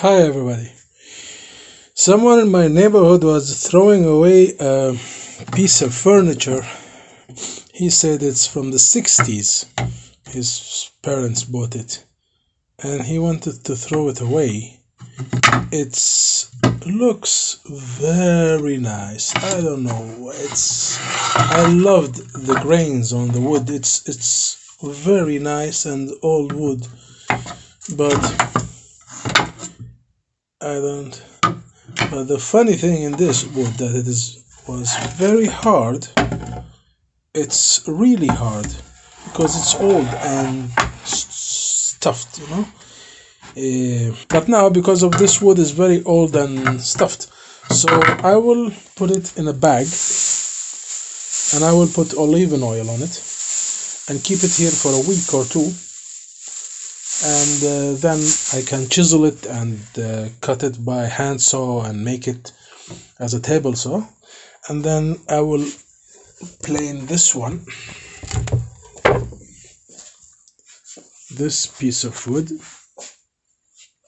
Hi everybody. Someone in my neighborhood was throwing away a piece of furniture. He said it's from the 60s. His parents bought it and he wanted to throw it away. It looks very nice. I don't know. I loved the grains on the wood. It's very nice and old wood, but I don't. But the funny thing in this wood that was very hard. It's really hard because it's old and stuffed, but now because of this wood is very old and stuffed, so I will put it in a bag and I will put olive oil on it and keep it here for a week or two, and then I can chisel it and cut it by hand saw and make it as a table saw, and then I will plane this one, this piece of wood.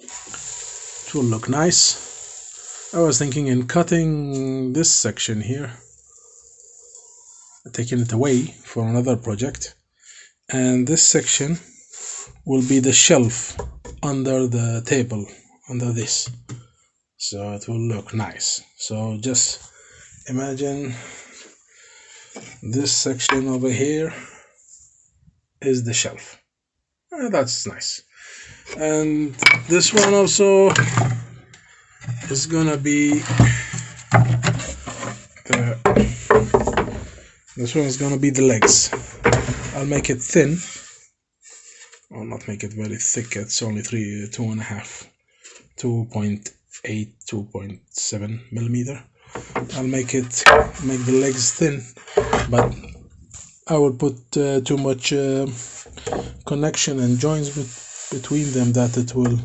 It will look nice. I was thinking in cutting this section here, taking it away for another project, and this section will be the shelf under the table, under this, so it will look nice. So just imagine this section over here is the shelf. That's nice. And this one also is gonna be this one is gonna be the legs. I'll make it thin. I'll not make it very thick. It's only 2.5, 2.8, 2.7 millimeter. I'll make the legs thin, but I will put too much connection and joints between them that it will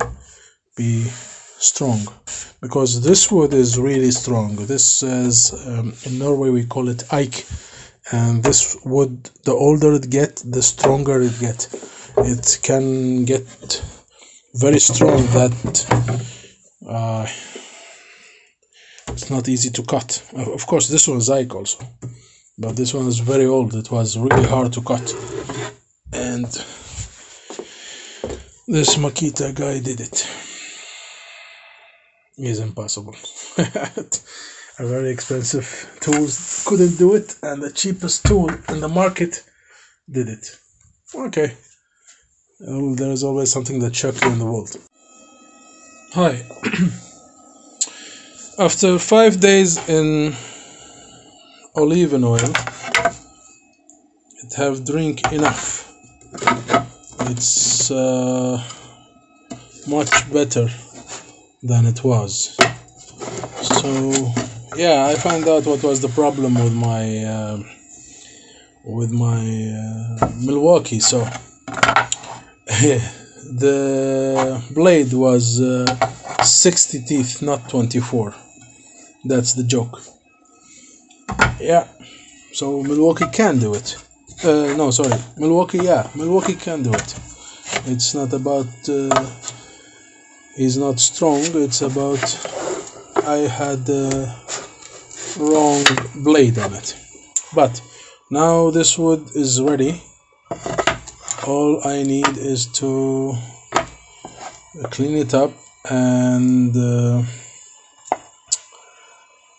be strong, because this wood is really strong. This is in Norway we call it eik, and this wood, the older it gets, the stronger it gets. It can get very strong that it's not easy to cut. Of course this one is eik also, but this one is very old. It was really hard to cut, and this Makita guy did it. It's impossible. A very expensive tools couldn't do it, and the cheapest tool in the market did it. Okay, there is always something that shocks you in the world. Hi. After 5 days in olive oil, it have drink enough. It's much better than it was. So yeah, I found out what was the problem with my Milwaukee. So the blade was 60 teeth, not 24. That's the joke. Yeah, so Milwaukee can do it. No, sorry, Milwaukee can do it. It's not about he's not strong, it's about I had the wrong blade on it. But now this wood is ready. All I need is to clean it up and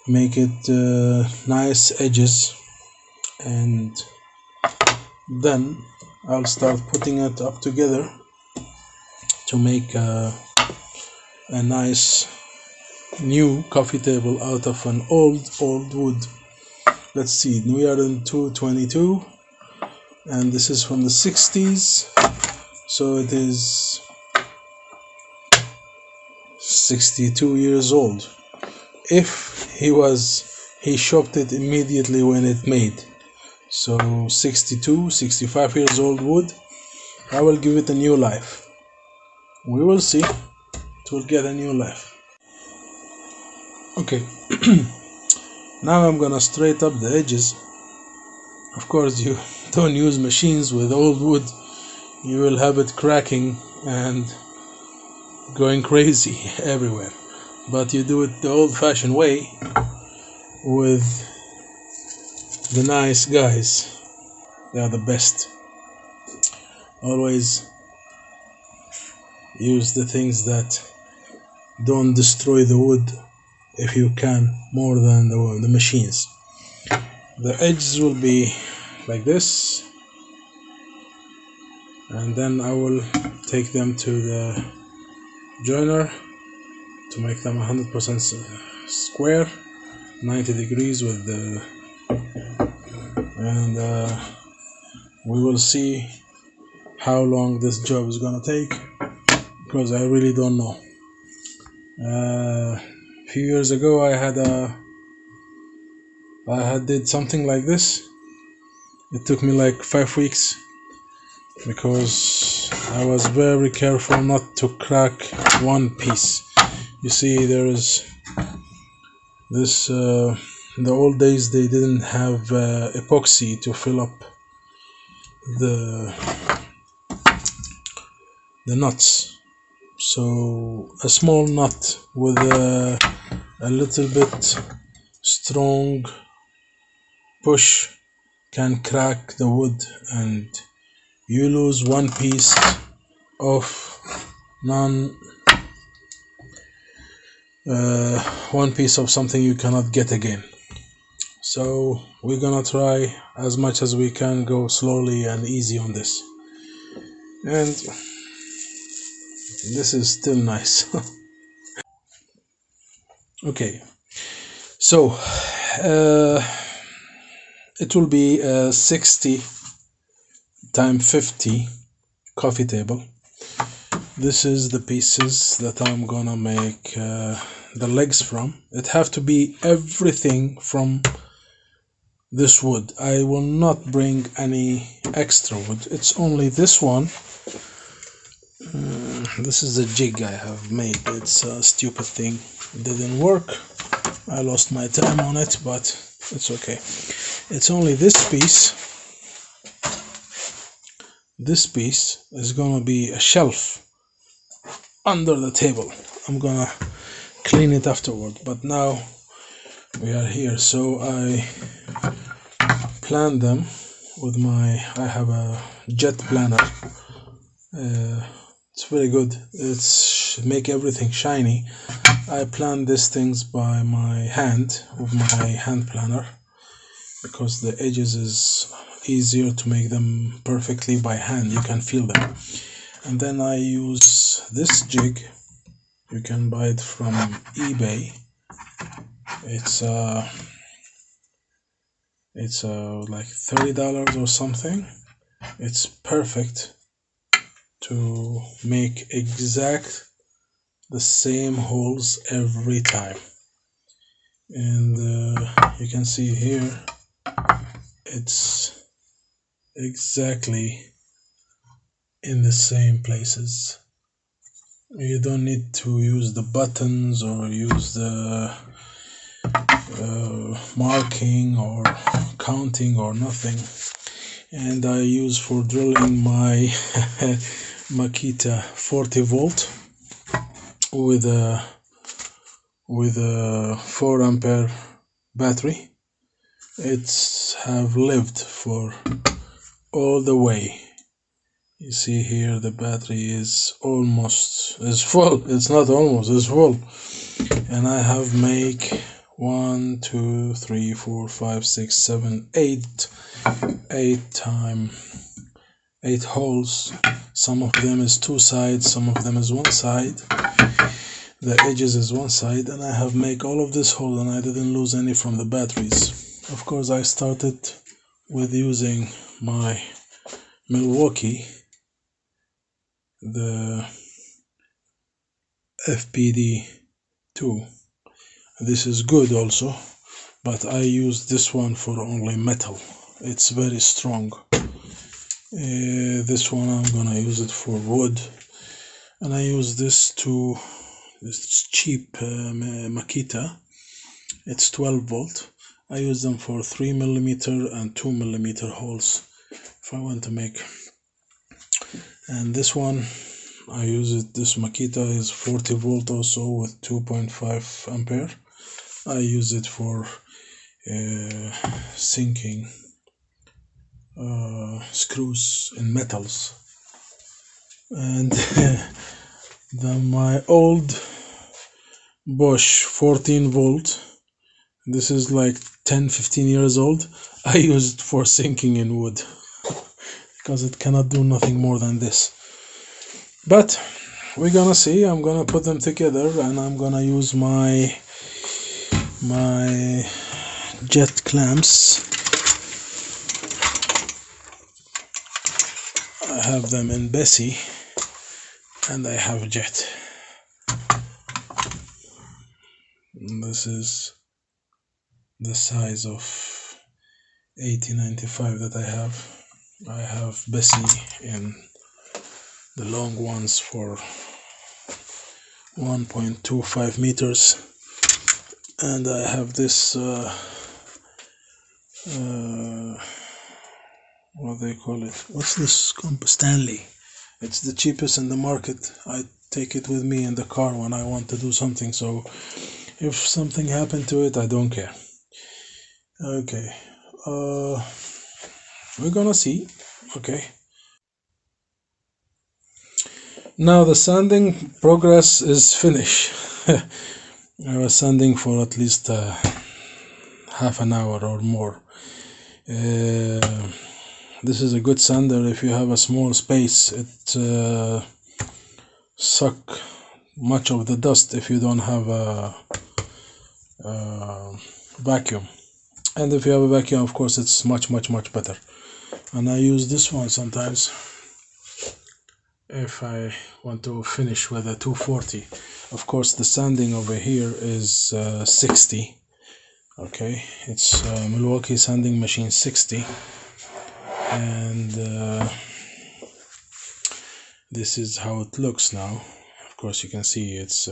make it nice edges, and then I'll start putting it up together to make a nice new coffee table out of an old wood. Let's see, we are in 2022 and this is from the 60s, so it is 62 years old. If he shopped it immediately when it made, so 65 years old wood, I will give it a new life. We will see. It will get a new life. Okay. Now I'm gonna straighten up the edges. Of course, you don't use machines with old wood. You will have it cracking and going crazy everywhere. But you do it the old-fashioned way with the nice guys. They are the best. Always use the things that don't destroy the wood if you can, more than the machines. The edges will be like this, and then I will take them to the joiner to make them 100% square, 90 degrees with the, and we will see how long this job is gonna take, because I really don't know. A few years ago I had did something like this. It took me like 5 weeks because I was very careful not to crack one piece. You see, there is this in the old days they didn't have epoxy to fill up the nuts, so a small nut with a little bit strong push can crack the wood, and you lose one piece of one piece of something you cannot get again. So we're gonna try as much as we can, go slowly and easy on this, and this is still nice. Okay, so it will be a 60 times 50 coffee table. This is the pieces that I'm gonna make the legs from. It have to be everything from this wood. I will not bring any extra wood. It's only this one. This is a jig I have made. It's a stupid thing. It didn't work. I lost my time on it, but it's okay. It's only this piece. This piece is gonna be a shelf under the table. I'm gonna clean it afterward, but now we are here. So I planned them with I have a jet planner. It's very good. It's make everything shiny. I plan these things by my hand with my hand planner, because the edges is easier to make them perfectly by hand. You can feel them. And then I use this jig. You can buy it from eBay. It's like $30 or something. It's perfect to make exact the same holes every time, and you can see here it's exactly in the same places. You don't need to use the buttons or use the marking or counting or nothing. And I use for drilling my Makita 40 volt with a 4 ampere battery. It's have lived for all the way. You see here the battery is full. It's not almost, it's full. And I have make 1 2 3 4 5 6 7 8 holes. Some of them is 2 sides, some of them is 1 side. The edges is 1 side, and I have make all of this hole, and I didn't lose any from the batteries. Of course, I started with using my Milwaukee, the FPD2. This is good also, but I use this one for only metal. It's very strong. This one I'm gonna use it for wood, and I use this cheap Makita. It's 12 volt. I use them for 3mm and 2mm holes if I want to make. And this one I use it. This Makita is 40 volt also with 2.5 ampere. I use it for sinking screws in metals. And my old Bosch 14 volt, this is like 10-15 years old, I use it for sinking in wood because it cannot do nothing more than this. But we're gonna see. I'm gonna put them together, and I'm gonna use my jet clamps. I have them in Bessie, and I have jet. And this is the size of 8095 that I have. I have Bessie in the long ones for 1.25 meters, and I have this what do they call it? What's this? Stanley. It's the cheapest in the market. I take it with me in the car when I want to do something, so if something happened to it, I don't care. Okay, we're gonna see. Okay, now the sanding progress is finished. I was sanding for at least half an hour or more. This is a good sander. If you have a small space, it suck much of the dust if you don't have a vacuum. And if you have a vacuum, of course, it's much better. And I use this one sometimes if I want to finish with a 240. Of course, the sanding over here is 60. Okay, it's Milwaukee sanding machine 60, and this is how it looks now. Of course, you can see it's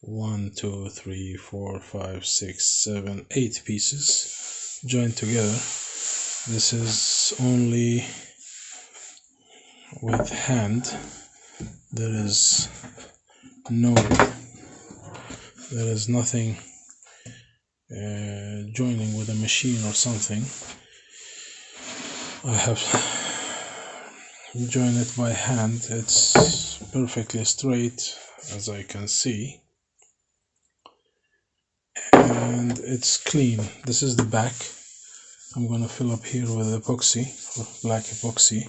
1, 2, 3, 4, 5, 6, 7, 8 pieces joined together. This is only with hand. There is nothing joining with a machine or something. I have joined it by hand. It's perfectly straight, as I can see, and it's clean. This is the back. I'm gonna fill up here with epoxy, black epoxy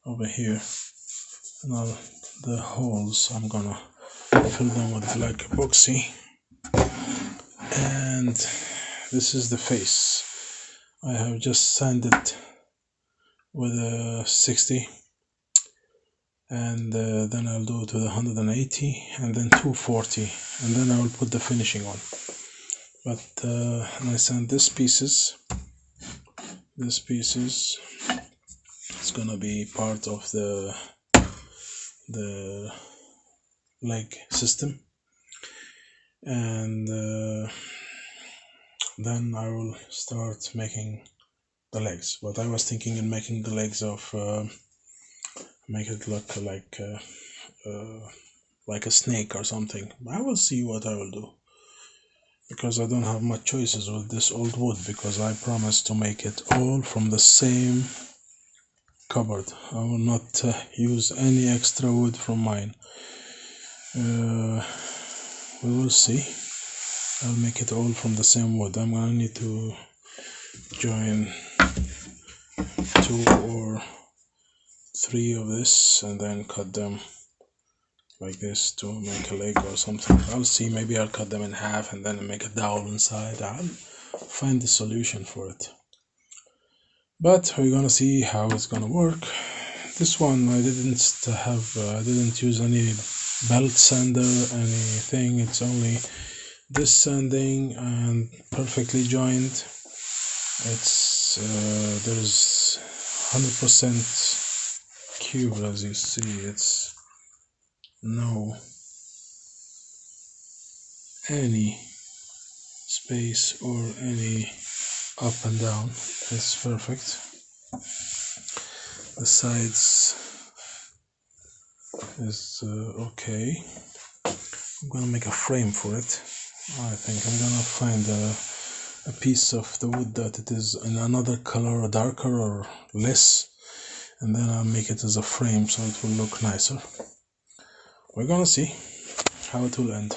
over here. Now the holes, I'm gonna fill them with black epoxy. And this is the face. I have just sanded with a 60, and then I'll do to the 180, and then 240, and then I will put the finishing on. But and I sand this pieces. It's gonna be part of the leg system, and then I will start making the legs. But I was thinking in making the legs of make it look like a snake or something. I will see what I will do, because I don't have much choices with this old wood, because I promised to make it all from the same cupboard. I will not use any extra wood from mine. We will see. I'll make it all from the same wood. I'm gonna need to join 2 or 3 of this and then cut them like this to make a leg or something. I'll see. Maybe I'll cut them in half and then make a dowel inside. I'll find the solution for it. But we're gonna see how it's gonna work. This one I didn't use any belt sander, anything. It's only this sanding and perfectly joined. It's there's 100% cube, as you see. It's no any space or any up and down. It's perfect. The sides is okay. I'm gonna make a frame for it. I think I'm gonna find a piece of the wood that it is in another color, or darker or less, and then I'll make it as a frame so it will look nicer. We're gonna see how it will end.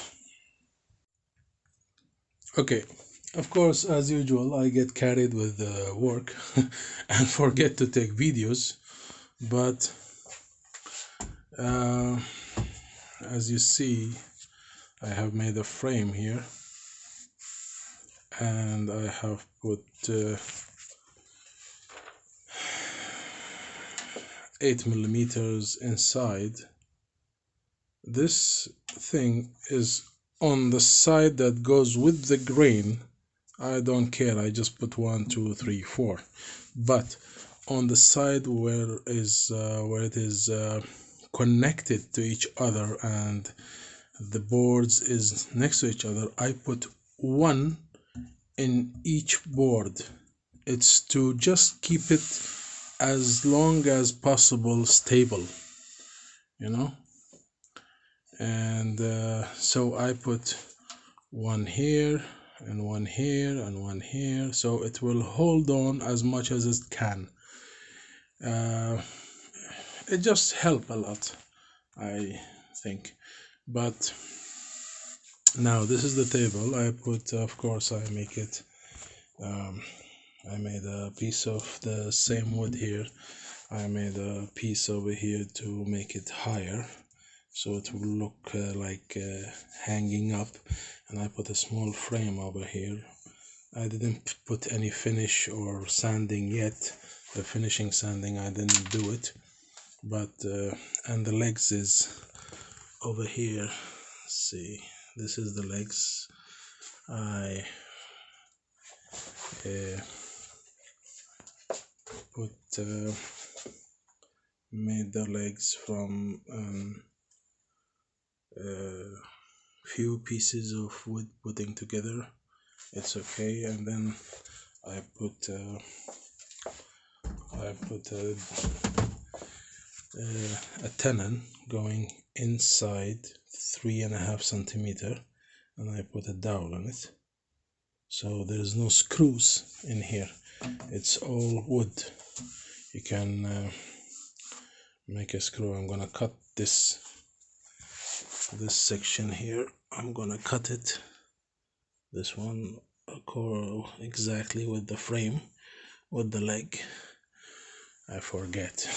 Okay, of course, as usual, I get carried with work and forget to take videos, but as you see, I have made a frame here, and I have put 8mm inside. This thing is on the side that goes with the grain. I don't care, I just put 1, 2, 3, 4. But on the side where it is connected to each other and the boards is next to each other, I put 1 in each board. It's to just keep it as long as possible stable, you know. And so I put 1 here and 1 here and 1 here, so it will hold on as much as it can. It just help a lot, I think. But now this is the table. I put, of course, I make it I made a piece of the same wood here. I made a piece over here to make it higher, so it will look like hanging up, and I put a small frame over here. I didn't put any finish or sanding yet. The finishing sanding, I didn't do it, but and the legs is over here. See, this is the legs. I made the legs from few pieces of wood putting together. It's okay. And then I put a tenon going inside 3.5 centimeter, and I put a dowel on it, so there's no screws in here. It's all wood. You can make a screw. I'm gonna cut this section here. I'm gonna cut it, this one, exactly with the frame, with the leg. I forget.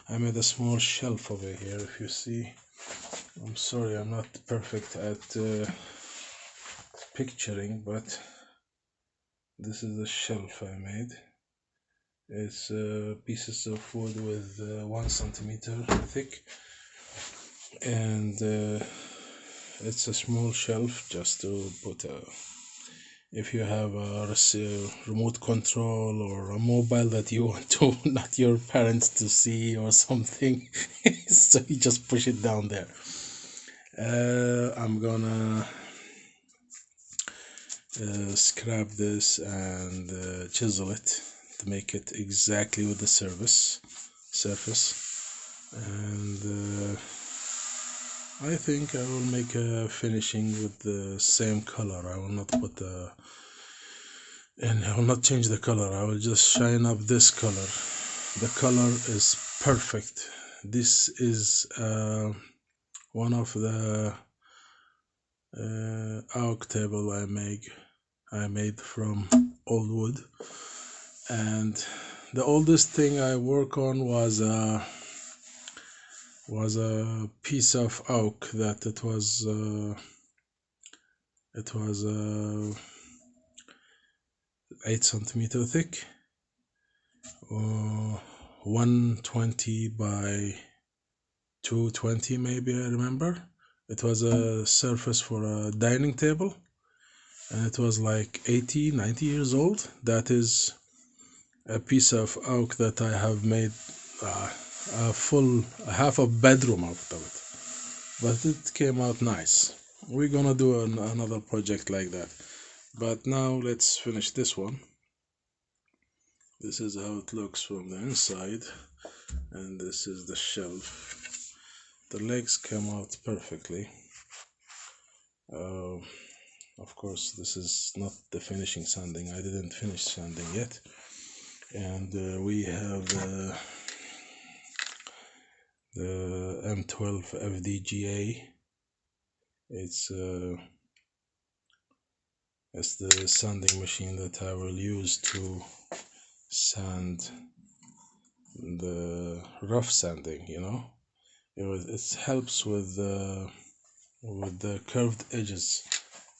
I made a small shelf over here, if you see. I'm sorry, I'm not perfect at picturing, but this is the shelf I made. It's pieces of wood with 1 centimeter thick, and it's a small shelf just to put if you have a remote control or a mobile that you want to not your parents to see or something, so you just push it down there. I'm gonna scrap this and chisel it to make it exactly with the surface, and I think I will make a finishing with the same color. I will not put and I will not change the color. I will just shine up this color. The color is perfect. This is one of the oak table I made from old wood, and the oldest thing I work on was a piece of oak that it was 8 centimeter thick, 120 by 220 maybe, I remember. It was a surface for a dining table, and it was like 80-90 years old. That is a piece of oak that I have made half a bedroom out of it, but it came out nice. We're gonna do another project like that, but now let's finish this one. This is how it looks from the inside, and this is the shelf the legs came out perfectly. Of course, this is not the finishing sanding. I didn't finish sanding yet. And we have the M12 FDGA. It's the sanding machine that I will use to sand the rough sanding, you know. It helps with the curved edges.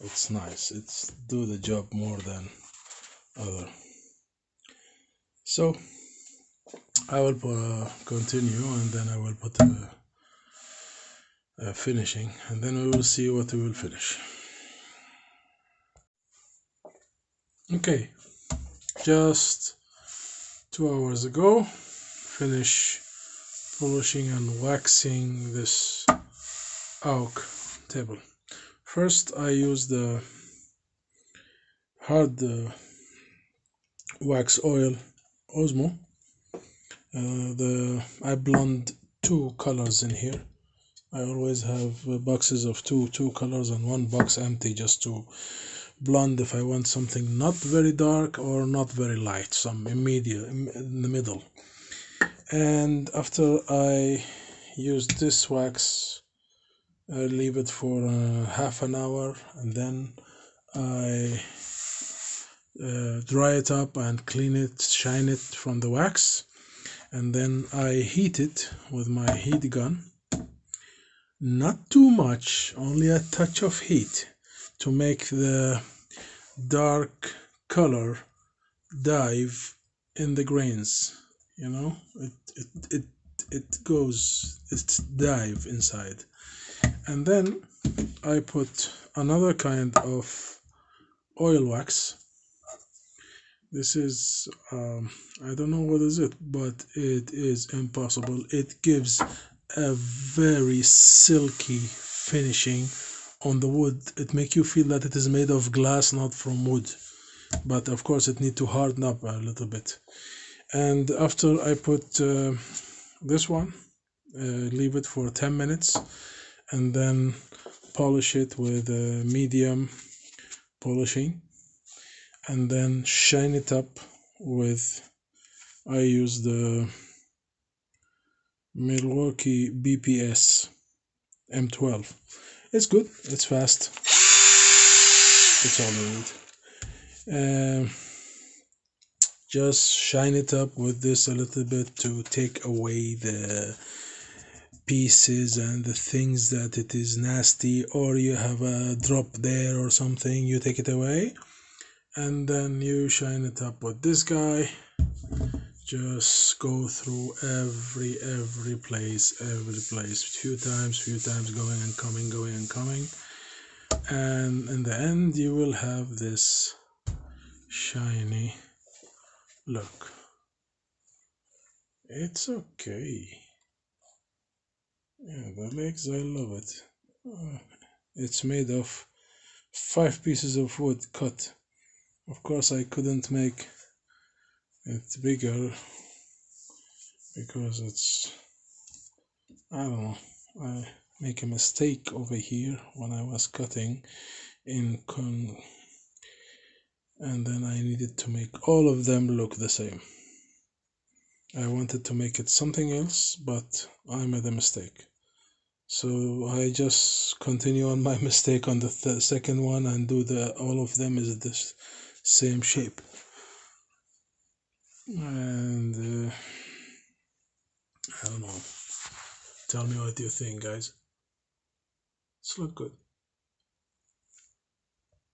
It's nice. It's do the job more than other. So I will continue, and then I will put a finishing, and then we will see what we will finish. Okay, just 2 hours ago, finish polishing and waxing this oak table. First I use the hard wax oil Osmo. I blend 2 colors in here. I always have boxes of two colors and 1 box empty, just to blend if I want something not very dark or not very light, some immediate in the middle. And after I use this wax, I leave it for half an hour, and then I dry it up and clean it, shine it from the wax, and then I heat it with my heat gun. Not too much, only a touch of heat to make the dark color dive in the grains, you know. It's dive inside. And then I put another kind of oil wax. This is I don't know what is it, but it is impossible. It gives a very silky finishing on the wood. It makes you feel that it is made of glass, not from wood. But of course it needs to harden up a little bit. And after I put this one, leave it for 10 minutes, and then polish it with medium polishing, and then shine it up with, I use the Milwaukee BPS M12. It's good, it's fast, it's all you need. Just shine it up with this a little bit to take away the pieces and the things that it is nasty, or you have a drop there or something, you take it away, and then you shine it up with this guy. Just go through every place, few times, going and coming, and in the end you will have this shiny look. It's okay. Yeah, the legs, I love it. It's made of 5 pieces of wood cut. Of course I couldn't make it bigger because it's, I don't know, I make a mistake over here when I was cutting and then I needed to make all of them look the same. I wanted to make it something else, but I made a mistake. So I just continue on my mistake on the second one and do all of them is this same shape. And I don't know. Tell me what you think, guys. It's look good.